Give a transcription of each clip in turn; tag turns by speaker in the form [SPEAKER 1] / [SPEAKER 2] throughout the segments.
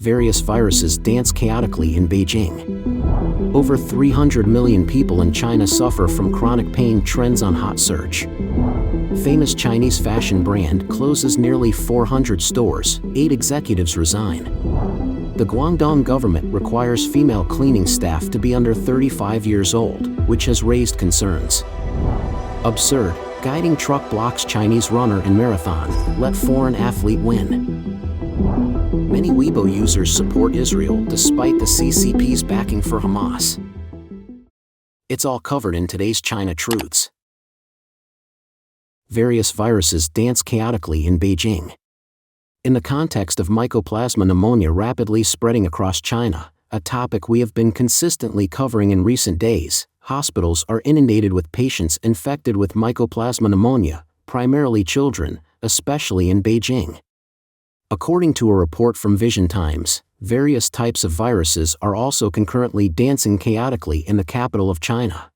[SPEAKER 1] various viruses dance chaotically in Beijing. Over 300 million people in China suffer from chronic pain, trends on hot search. Famous Chinese fashion brand closes nearly 400 stores, 8 executives resign. The Guangdong government requires female cleaning staff to be under 35 years old, which has raised concerns. Absurd, guiding truck blocks Chinese runner in marathon, let foreign athlete win. Many Weibo users support Israel despite the CCP's backing for Hamas. It's all covered in today's China Truths. Various viruses dance chaotically in Beijing. In the context of Mycoplasma pneumonia rapidly spreading across China, a topic we have been consistently covering in recent days, hospitals are inundated with patients infected with Mycoplasma pneumonia, primarily children, especially in Beijing. According to a report from Vision Times, various types of viruses are also concurrently dancing chaotically in the capital of China.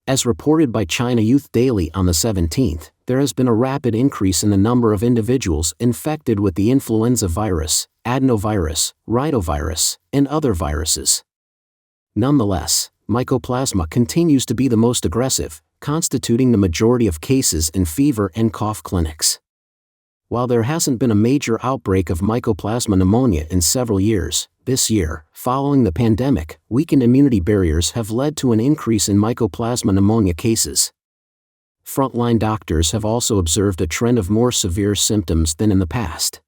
[SPEAKER 1] As reported by China Youth Daily on the 17th, there has been a rapid increase in the number of individuals infected with the influenza virus, adenovirus, rhinovirus, and other viruses. Nonetheless, Mycoplasma continues to be the most aggressive, constituting the majority of cases in fever and cough clinics. While there hasn't been a major outbreak of Mycoplasma pneumonia in several years, this year, following the pandemic, weakened immunity barriers have led to an increase in Mycoplasma pneumonia cases. Frontline doctors have also observed a trend of more severe symptoms than in the past.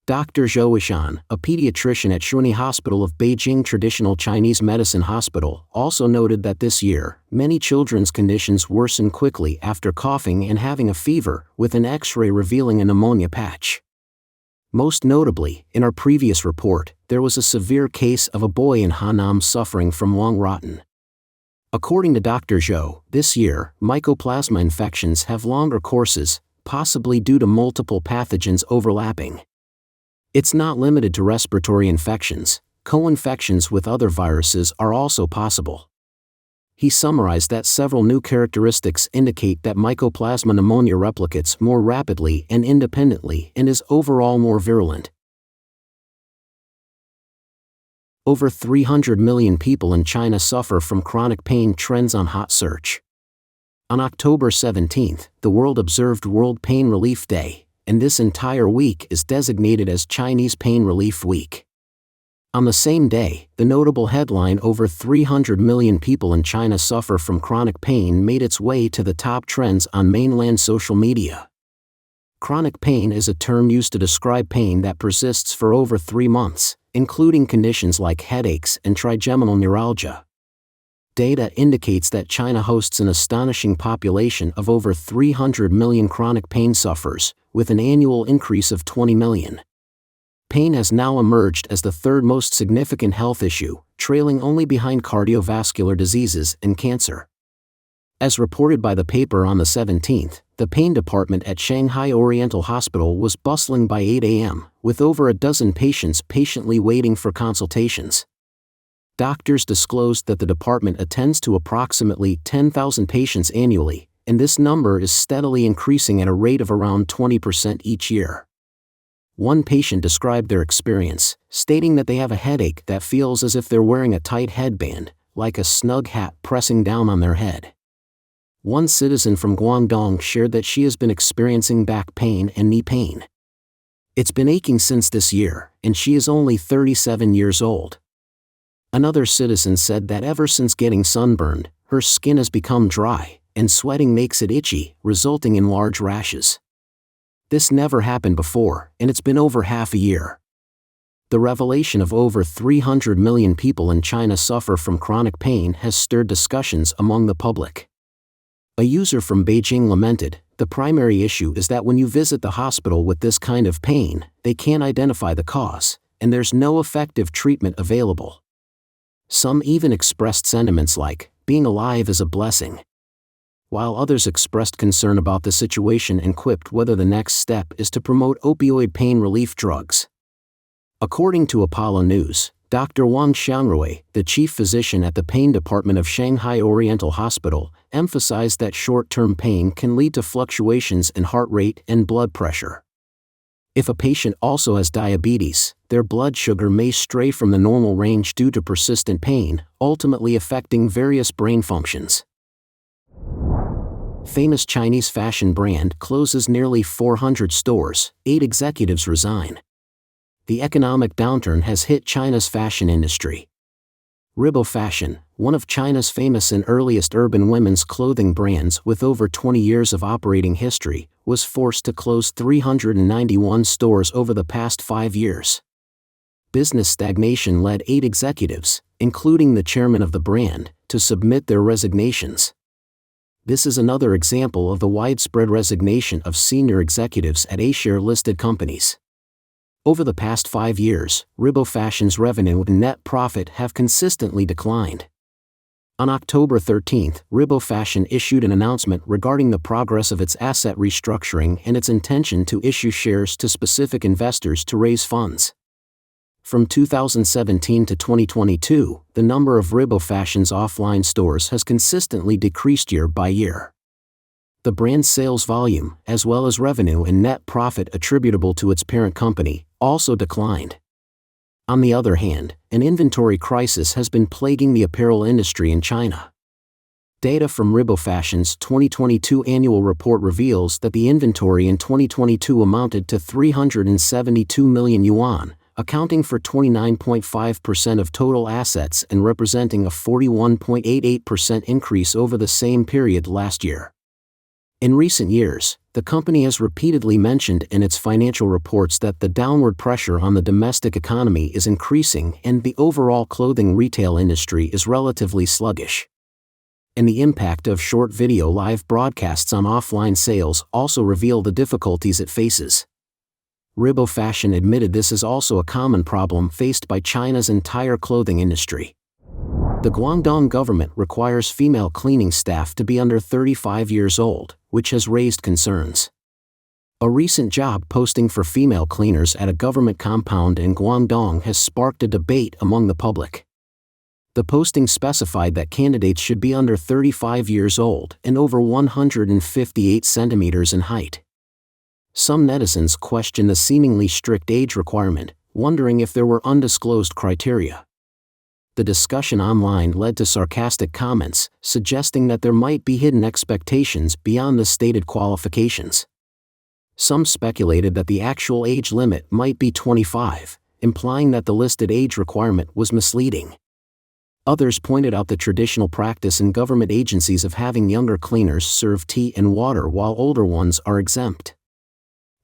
[SPEAKER 1] Dr. Zhou Weishan, a pediatrician at Shuni Hospital of Beijing Traditional Chinese Medicine Hospital, also noted that this year, many children's conditions worsen quickly after coughing and having a fever, with an X-ray revealing a pneumonia patch. Most notably, in our previous report, there was a severe case of a boy in Hanam suffering from lung rotten. According to Dr. Zhou, this year, Mycoplasma infections have longer courses, possibly due to multiple pathogens overlapping. It's not limited to respiratory infections, co-infections with other viruses are also possible. He summarized that several new characteristics indicate that Mycoplasma pneumonia replicates more rapidly and independently and is overall more virulent. Over 300 million people in China suffer from chronic pain, trends on hot search. On October 17th, the world observed World Pain Relief Day, and this entire week is designated as Chinese Pain Relief Week. On the same day, the notable headline "Over 300 million people in China suffer from chronic pain" made its way to the top trends on mainland social media. Chronic pain is a term used to describe pain that persists for over 3 months, including conditions like headaches and trigeminal neuralgia. Data indicates that China hosts an astonishing population of over 300 million chronic pain sufferers, with an annual increase of 20 million. Pain has now emerged as the third most significant health issue, trailing only behind cardiovascular diseases and cancer. As reported by the paper on the 17th, the pain department at Shanghai Oriental Hospital was bustling by 8 a.m., with over a dozen patients patiently waiting for consultations. Doctors disclosed that the department attends to approximately 10,000 patients annually, and this number is steadily increasing at a rate of around 20% each year. One patient described their experience, stating that they have a headache that feels as if they're wearing a tight headband, like a snug hat pressing down on their head. One citizen from Guangdong shared that she has been experiencing back pain and knee pain. It's been aching since this year, and she is only 37 years old. Another citizen said that ever since getting sunburned, her skin has become dry, and sweating makes it itchy, resulting in large rashes. This never happened before, and it's been over half a year. The revelation of over 300 million people in China suffer from chronic pain has stirred discussions among the public. A user from Beijing lamented, "The primary issue is that when you visit the hospital with this kind of pain, they can't identify the cause, and there's no effective treatment available." Some even expressed sentiments like, "Being alive is a blessing," while others expressed concern about the situation and quipped whether the next step is to promote opioid pain relief drugs. According to Apollo News, Dr. Wang Xiangrui, the chief physician at the pain department of Shanghai Oriental Hospital, emphasized that short-term pain can lead to fluctuations in heart rate and blood pressure. If a patient also has diabetes, their blood sugar may stray from the normal range due to persistent pain, ultimately affecting various brain functions. Famous Chinese fashion brand closes nearly 400 stores, 8 executives resign. The economic downturn has hit China's fashion industry. Weibo Fashion, one of China's famous and earliest urban women's clothing brands with over 20 years of operating history, was forced to close 391 stores over the past 5 years. Business stagnation led 8 executives, including the chairman of the brand, to submit their resignations. This is another example of the widespread resignation of senior executives at A-share-listed companies. Over the past 5 years, Weibo Fashion's revenue and net profit have consistently declined. On October 13, Weibo Fashion issued an announcement regarding the progress of its asset restructuring and its intention to issue shares to specific investors to raise funds. From 2017 to 2022, the number of Weibo Fashion's offline stores has consistently decreased year by year. The brand's sales volume, as well as revenue and net profit attributable to its parent company, also declined. On the other hand, an inventory crisis has been plaguing the apparel industry in China. Data from Weibo Fashion's 2022 annual report reveals that the inventory in 2022 amounted to 372 million yuan, accounting for 29.5% of total assets and representing a 41.88% increase over the same period last year. In recent years, the company has repeatedly mentioned in its financial reports that the downward pressure on the domestic economy is increasing and the overall clothing retail industry is relatively sluggish. And the impact of short video live broadcasts on offline sales also reveal the difficulties it faces. Weibo Fashion admitted this is also a common problem faced by China's entire clothing industry. The Guangdong government requires female cleaning staff to be under 35 years old, which has raised concerns. A recent job posting for female cleaners at a government compound in Guangdong has sparked a debate among the public. The posting specified that candidates should be under 35 years old and over 158 centimeters in height. Some netizens question the seemingly strict age requirement, wondering if there were undisclosed criteria. The discussion online led to sarcastic comments, suggesting that there might be hidden expectations beyond the stated qualifications. Some speculated that the actual age limit might be 25, implying that the listed age requirement was misleading. Others pointed out the traditional practice in government agencies of having younger cleaners serve tea and water while older ones are exempt.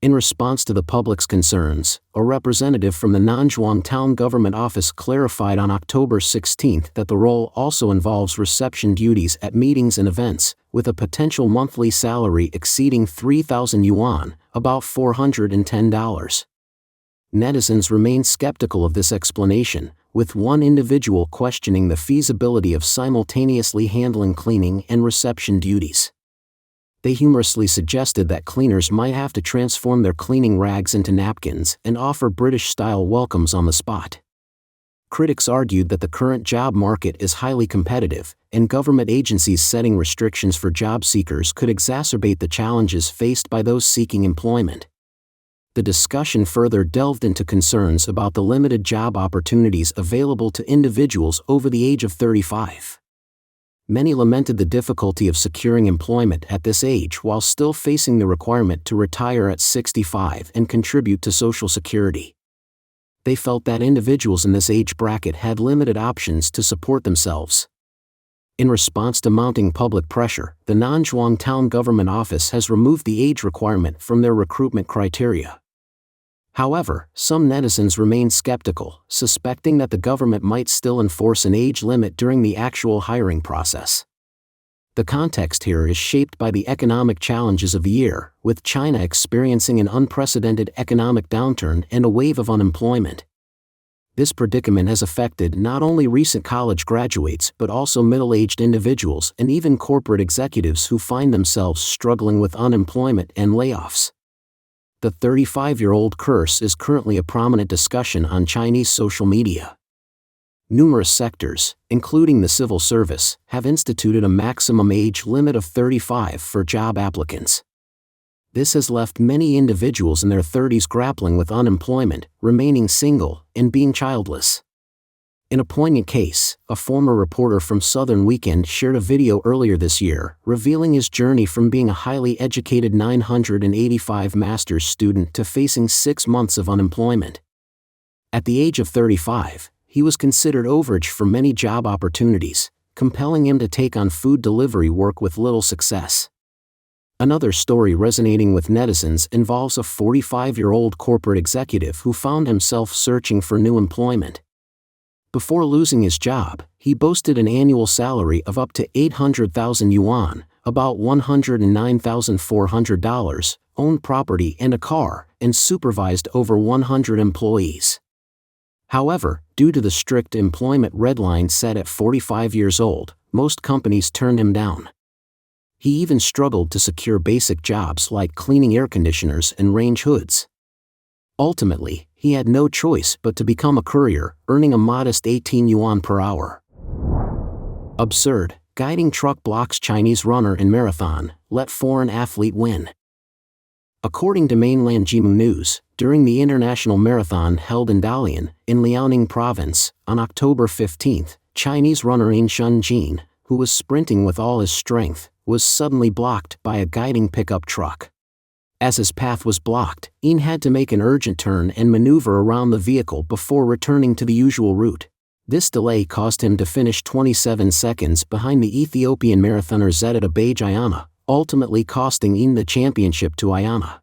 [SPEAKER 1] In response to the public's concerns, a representative from the Nanzhuang Town Government Office clarified on October 16 that the role also involves reception duties at meetings and events, with a potential monthly salary exceeding 3,000 yuan, about $410. Netizens remain skeptical of this explanation, with one individual questioning the feasibility of simultaneously handling cleaning and reception duties. They humorously suggested that cleaners might have to transform their cleaning rags into napkins and offer British-style welcomes on the spot. Critics argued that the current job market is highly competitive, and government agencies setting restrictions for job seekers could exacerbate the challenges faced by those seeking employment. The discussion further delved into concerns about the limited job opportunities available to individuals over the age of 35. Many lamented the difficulty of securing employment at this age while still facing the requirement to retire at 65 and contribute to Social Security. They felt that individuals in this age bracket had limited options to support themselves. In response to mounting public pressure, the Nanzhuang Town Government Office has removed the age requirement from their recruitment criteria. However, some netizens remain skeptical, suspecting that the government might still enforce an age limit during the actual hiring process. The context here is shaped by the economic challenges of the year, with China experiencing an unprecedented economic downturn and a wave of unemployment. This predicament has affected not only recent college graduates but also middle-aged individuals and even corporate executives who find themselves struggling with unemployment and layoffs. The 35-year-old curse is currently a prominent discussion on Chinese social media. Numerous sectors, including the civil service, have instituted a maximum age limit of 35 for job applicants. This has left many individuals in their 30s grappling with unemployment, remaining single, and being childless. In a poignant case, a former reporter from Southern Weekend shared a video earlier this year, revealing his journey from being a highly educated 985 master's student to facing 6 months of unemployment. At the age of 35, he was considered overage for many job opportunities, compelling him to take on food delivery work with little success. Another story resonating with netizens involves a 45-year-old corporate executive who found himself searching for new employment. Before losing his job, he boasted an annual salary of up to 800,000 yuan, about $109,400, owned property and a car, and supervised over 100 employees. However, due to the strict employment redline set at 45 years old, most companies turned him down. He even struggled to secure basic jobs like cleaning air conditioners and range hoods. Ultimately, he had no choice but to become a courier, earning a modest 18 yuan per hour. Absurd, guiding truck blocks Chinese runner in marathon, let foreign athlete win. According to mainland Jimu News, during the international marathon held in Dalian, in Liaoning province, on October 15, Chinese runner Yin Shunjin, who was sprinting with all his strength, was suddenly blocked by a guiding pickup truck. As his path was blocked, Yin had to make an urgent turn and maneuver around the vehicle before returning to the usual route. This delay caused him to finish 27 seconds behind the Ethiopian marathoner Zedata Bayana, ultimately costing Yin the championship to Ayana.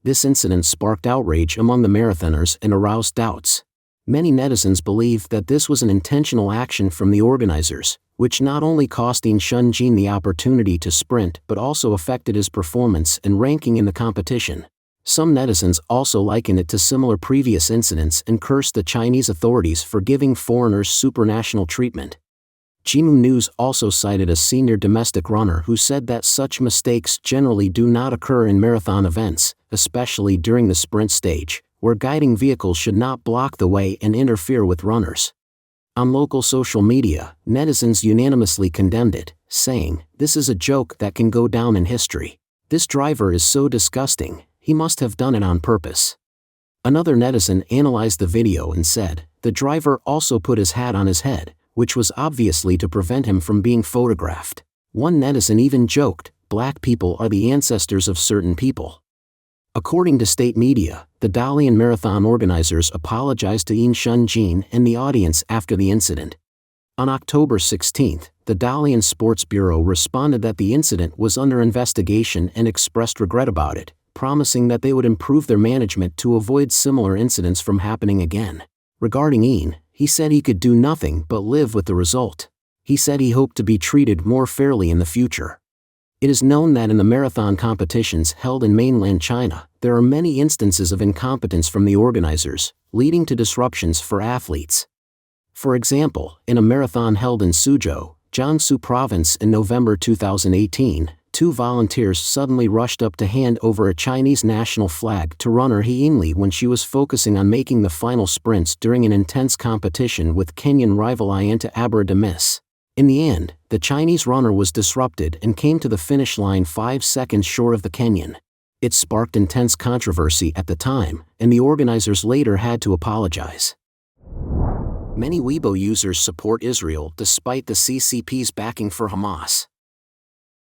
[SPEAKER 1] This incident sparked outrage among the marathoners and aroused doubts. Many netizens believe that this was an intentional action from the organizers, which not only cost Yin Shunjin the opportunity to sprint but also affected his performance and ranking in the competition. Some netizens also liken it to similar previous incidents and cursed the Chinese authorities for giving foreigners supranational treatment. Jimu News also cited a senior domestic runner who said that such mistakes generally do not occur in marathon events, especially during the sprint stage, where guiding vehicles should not block the way and interfere with runners. On local social media, netizens unanimously condemned it, saying, "This is a joke that can go down in history. This driver is so disgusting, he must have done it on purpose." Another netizen analyzed the video and said, "The driver also put his hat on his head, which was obviously to prevent him from being photographed." One netizen even joked, "Black people are the ancestors of certain people." According to state media, the Dalian marathon organizers apologized to Yin Shunjin and the audience after the incident. On October 16, the Dalian Sports Bureau responded that the incident was under investigation and expressed regret about it, promising that they would improve their management to avoid similar incidents from happening again. Regarding Yin, he said he could do nothing but live with the result. He said he hoped to be treated more fairly in the future. It is known that in the marathon competitions held in mainland China, there are many instances of incompetence from the organizers, leading to disruptions for athletes. For example, in a marathon held in Suzhou, Jiangsu province in November 2018, 2 volunteers suddenly rushed up to hand over a Chinese national flag to runner He Yinli when she was focusing on making the final sprints during an intense competition with Kenyan rival Ayanta Abra de Miss. In the end, the Chinese runner was disrupted and came to the finish line 5 seconds short of the Kenyan. It sparked intense controversy at the time, and the organizers later had to apologize. Many Weibo users support Israel despite the CCP's backing for Hamas.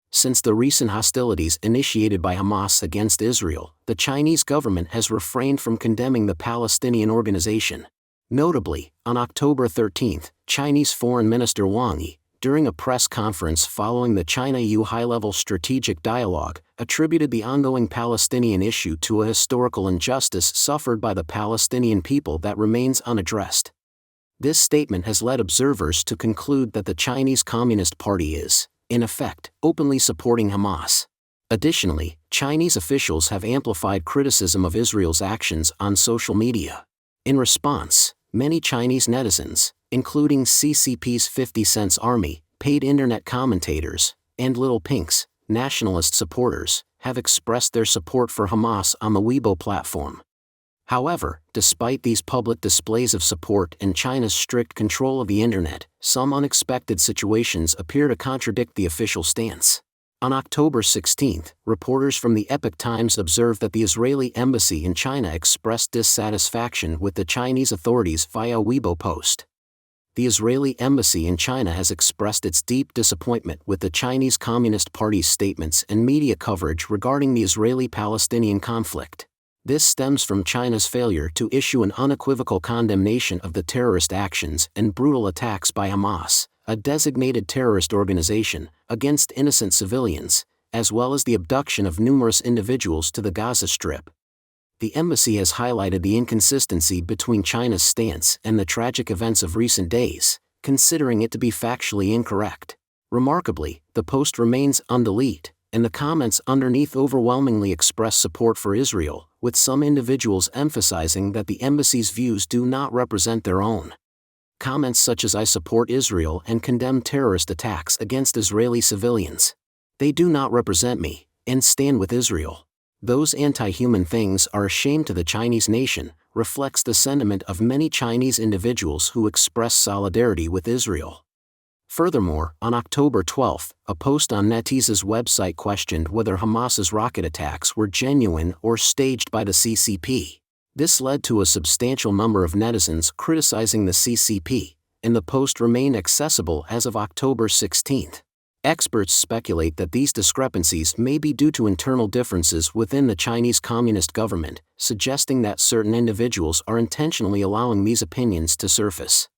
[SPEAKER 1] Since the recent hostilities initiated by Hamas against Israel, the Chinese government has refrained from condemning the Palestinian organization. Notably, on October 13, Chinese Foreign Minister Wang Yi, during a press conference following the China-EU high-level strategic dialogue, attributed the ongoing Palestinian issue to a historical injustice suffered by the Palestinian people that remains unaddressed. This statement has led observers to conclude that the Chinese Communist Party is, in effect, openly supporting Hamas. Additionally, Chinese officials have amplified criticism of Israel's actions on social media. In response, many Chinese netizens, including CCP's 50 Cents Army, paid internet commentators, and Little Pink's nationalist supporters, have expressed their support for Hamas on the Weebo platform. However, despite these public displays of support and China's strict control of the internet, some unexpected situations appear to contradict the official stance. On October 16, reporters from the Epoch Times observed that the Israeli embassy in China expressed dissatisfaction with the Chinese authorities via Weibo post. The Israeli embassy in China has expressed its deep disappointment with the Chinese Communist Party's statements and media coverage regarding the Israeli-Palestinian conflict. This stems from China's failure to issue an unequivocal condemnation of the terrorist actions and brutal attacks by Hamas, a designated terrorist organization, against innocent civilians, as well as the abduction of numerous individuals to the Gaza Strip. The embassy has highlighted the inconsistency between China's stance and the tragic events of recent days, considering it to be factually incorrect. Remarkably, the post remains undeleted, and the comments underneath overwhelmingly express support for Israel, with some individuals emphasizing that the embassy's views do not represent their own. Comments such as "I support Israel and condemn terrorist attacks against Israeli civilians. They do not represent me, and stand with Israel. Those anti-human things are a shame to the Chinese nation," reflects the sentiment of many Chinese individuals who express solidarity with Israel. Furthermore, on October 12, a post on NetEase's website questioned whether Hamas's rocket attacks were genuine or staged by the CCP. This led to a substantial number of netizens criticizing the CCP, and the post remained accessible as of October 16. Experts speculate that these discrepancies may be due to internal differences within the Chinese Communist government, suggesting that certain individuals are intentionally allowing these opinions to surface.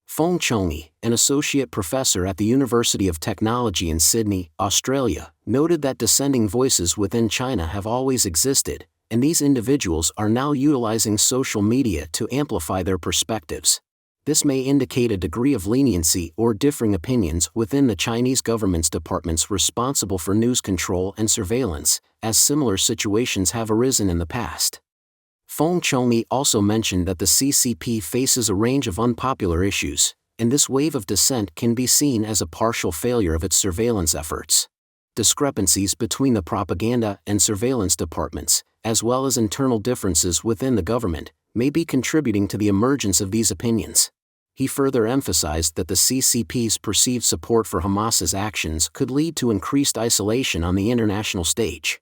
[SPEAKER 1] Feng Chongyi, an associate professor at the University of Technology in Sydney, Australia, noted that dissenting voices within China have always existed, and these individuals are now utilizing social media to amplify their perspectives. This may indicate a degree of leniency or differing opinions within the Chinese government's departments responsible for news control and surveillance, as similar situations have arisen in the past. Feng Chongyi also mentioned that the CCP faces a range of unpopular issues, and this wave of dissent can be seen as a partial failure of its surveillance efforts. Discrepancies between the propaganda and surveillance departments, as well as internal differences within the government, may be contributing to the emergence of these opinions. He further emphasized that the CCP's perceived support for Hamas's actions could lead to increased isolation on the international stage.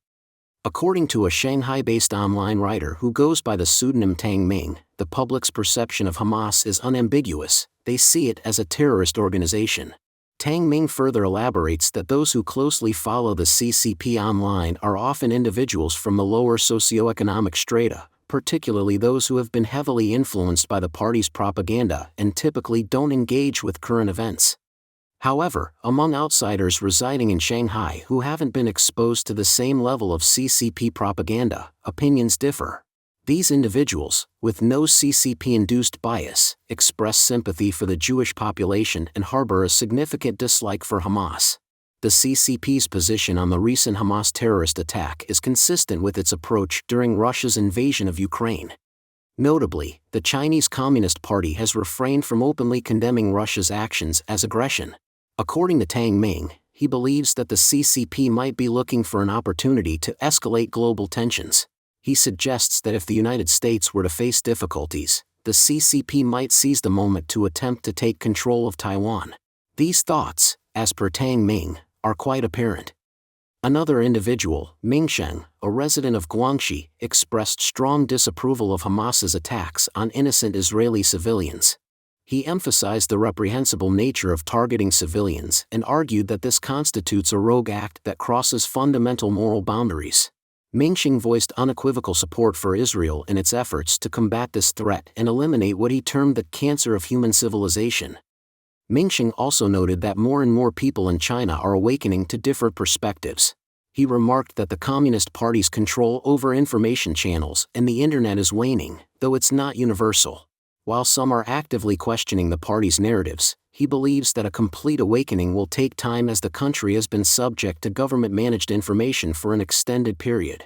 [SPEAKER 1] According to a Shanghai-based online writer who goes by the pseudonym Tang Ming, the public's perception of Hamas is unambiguous. They see it as a terrorist organization. Tang Ming further elaborates that those who closely follow the CCP online are often individuals from the lower socioeconomic strata, particularly those who have been heavily influenced by the party's propaganda and typically don't engage with current events. However, among outsiders residing in Shanghai who haven't been exposed to the same level of CCP propaganda, opinions differ. These individuals, with no CCP-induced bias, express sympathy for the Jewish population and harbor a significant dislike for Hamas. The CCP's position on the recent Hamas terrorist attack is consistent with its approach during Russia's invasion of Ukraine. Notably, the Chinese Communist Party has refrained from openly condemning Russia's actions as aggression. According to Tang Ming, he believes that the CCP might be looking for an opportunity to escalate global tensions. He suggests that if the United States were to face difficulties, the CCP might seize the moment to attempt to take control of Taiwan. These thoughts, as per Tang Ming, are quite apparent. Another individual, Ming Sheng, a resident of Guangxi, expressed strong disapproval of Hamas's attacks on innocent Israeli civilians. He emphasized the reprehensible nature of targeting civilians and argued that this constitutes a rogue act that crosses fundamental moral boundaries. Mingxing voiced unequivocal support for Israel in its efforts to combat this threat and eliminate what he termed the cancer of human civilization. Mingxing also noted that more and more people in China are awakening to different perspectives. He remarked that the Communist Party's control over information channels and the internet is waning, though it's not universal. While some are actively questioning the party's narratives, he believes that a complete awakening will take time as the country has been subject to government-managed information for an extended period.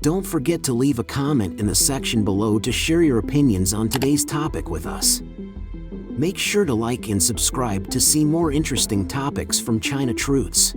[SPEAKER 1] Don't forget to leave a comment in the section below to share your opinions on today's topic with us. Make sure to like and subscribe to see more interesting topics from China Truths.